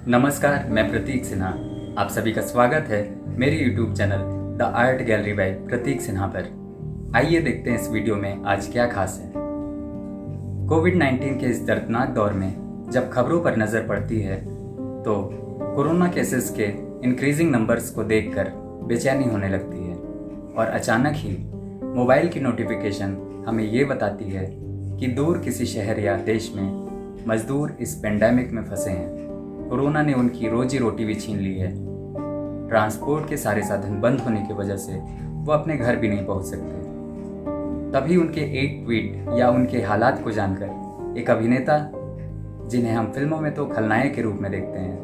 नमस्कार, मैं प्रतीक सिन्हा। आप सभी का स्वागत है मेरे YouTube channel the art gallery by Prateek Sinha पर। आइए देखते हैं इस वीडियो में आज क्या खास है। कोविड-19 के इस दर्दनाक दौर में जब खबरों पर नज़र पड़ती है तो कोरोना केसेस के इंक्रीजिंग नंबर्स को देखकर बेचैनी होने लगती है और अचानक ही मोबाइल की नोटिफिकेशन हमें ये बताती है कि दूर किसी शहर या देश में मजदूर इस पेंडेमिक में फंसे हैं। कोरोना ने उनकी रोजी रोटी भी छीन ली है। ट्रांसपोर्ट के सारे साधन बंद होने की वजह से वो अपने घर भी नहीं पहुंच सकते। तभी उनके एक ट्वीट या उनके हालात को जानकर एक अभिनेता, जिन्हें हम फिल्मों में तो खलनायक के रूप में देखते हैं,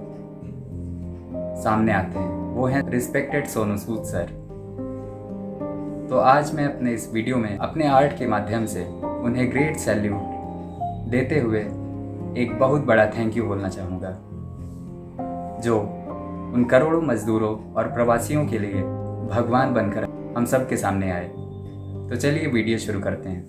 सामने आते हैं। वो हैं रिस्पेक्टेड सोनू सूद सर। तो आज मैं अपने इस वीडियो में अपने आर्ट के माध्यम से उन्हें ग्रेट सैल्यूट देते हुए एक बहुत बड़ा थैंक यू बोलना चाहूँगा, जो उन करोड़ों मजदूरों और प्रवासियों के लिए भगवान बनकर हम सब के सामने आए। तो चलिए वीडियो शुरू करते हैं।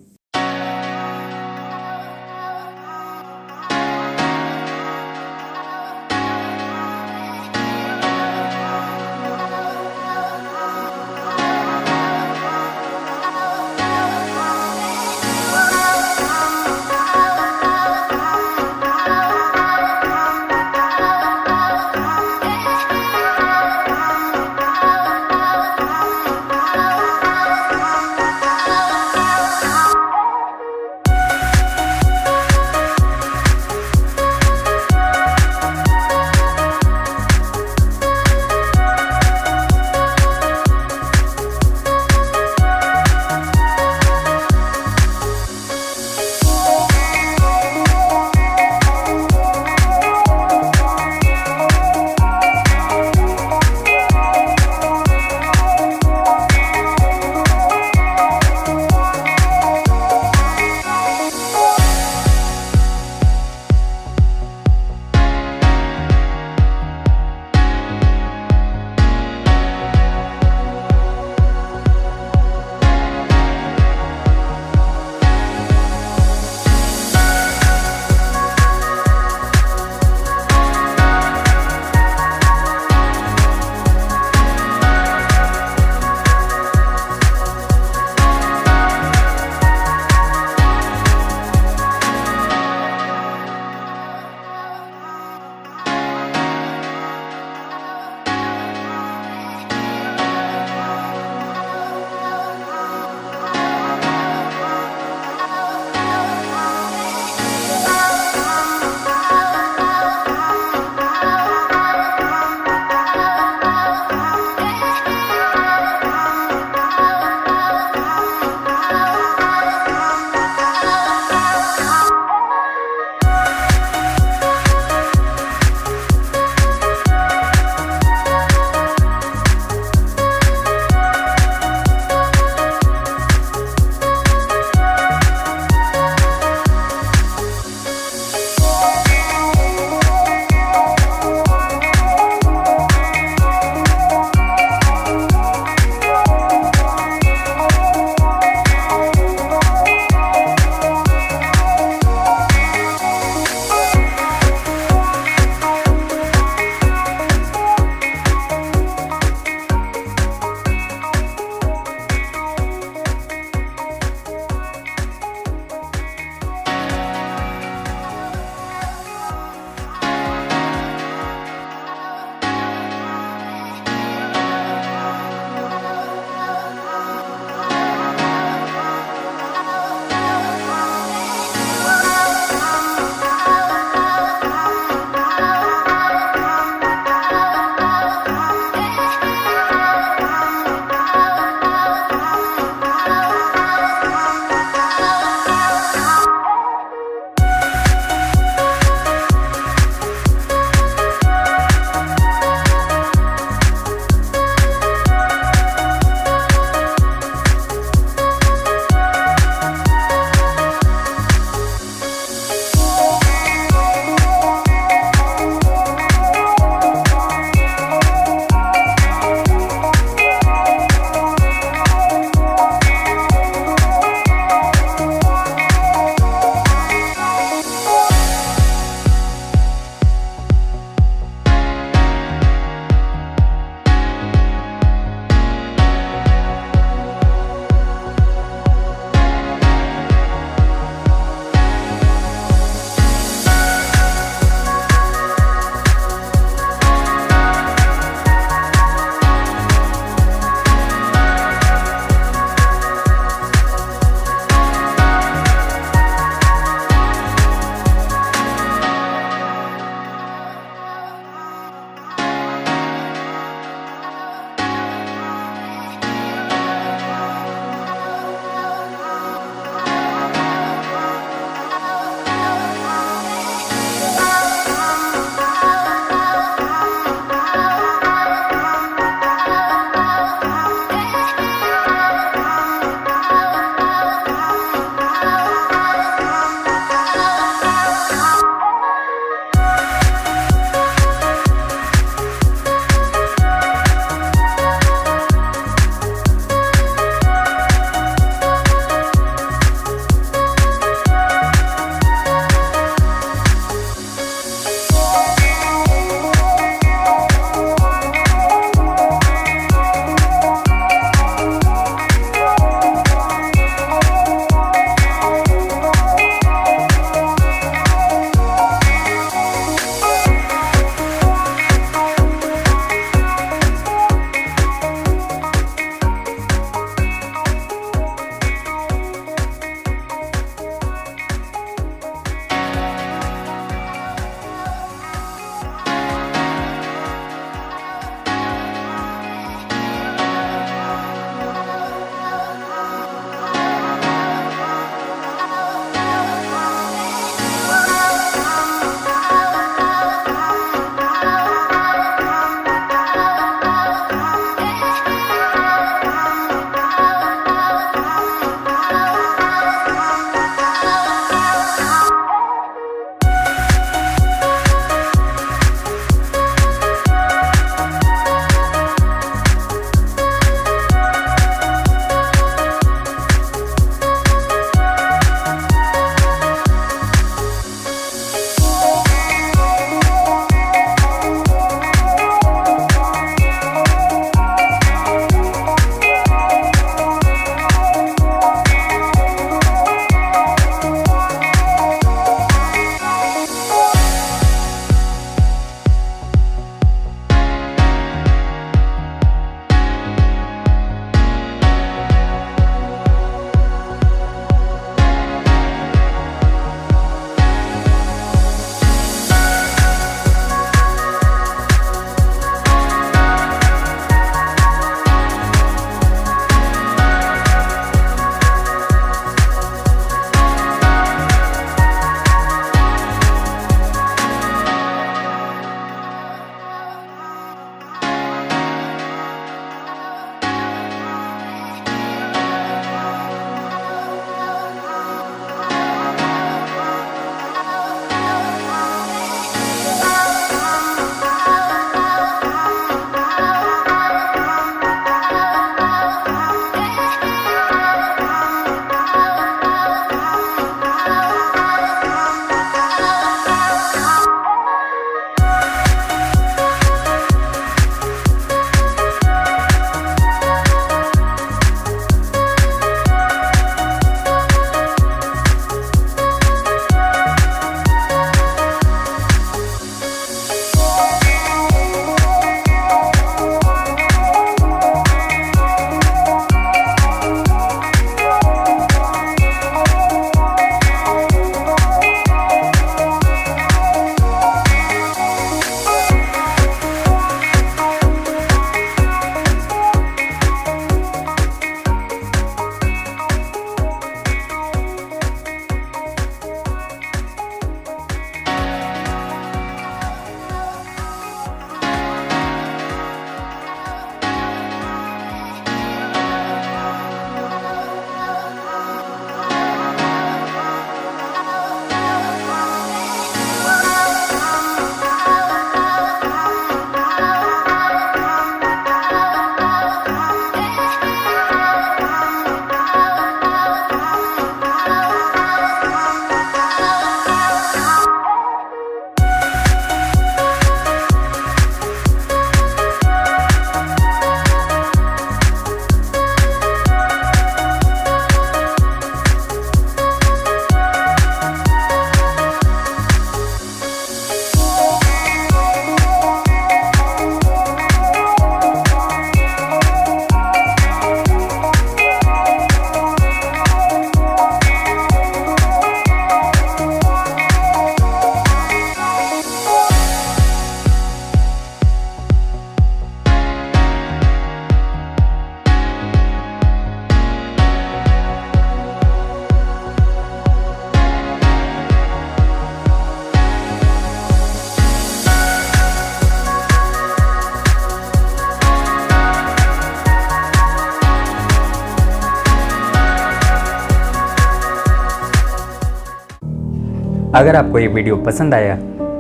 अगर आपको ये वीडियो पसंद आया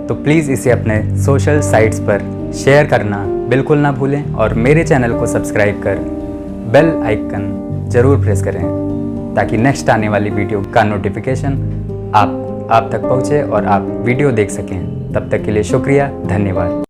तो प्लीज़ इसे अपने सोशल साइट्स पर शेयर करना बिल्कुल ना भूलें और मेरे चैनल को सब्सक्राइब कर बेल आइकन ज़रूर प्रेस करें ताकि नेक्स्ट आने वाली वीडियो का नोटिफिकेशन आप तक पहुँचे और आप वीडियो देख सकें। तब तक के लिए शुक्रिया, धन्यवाद।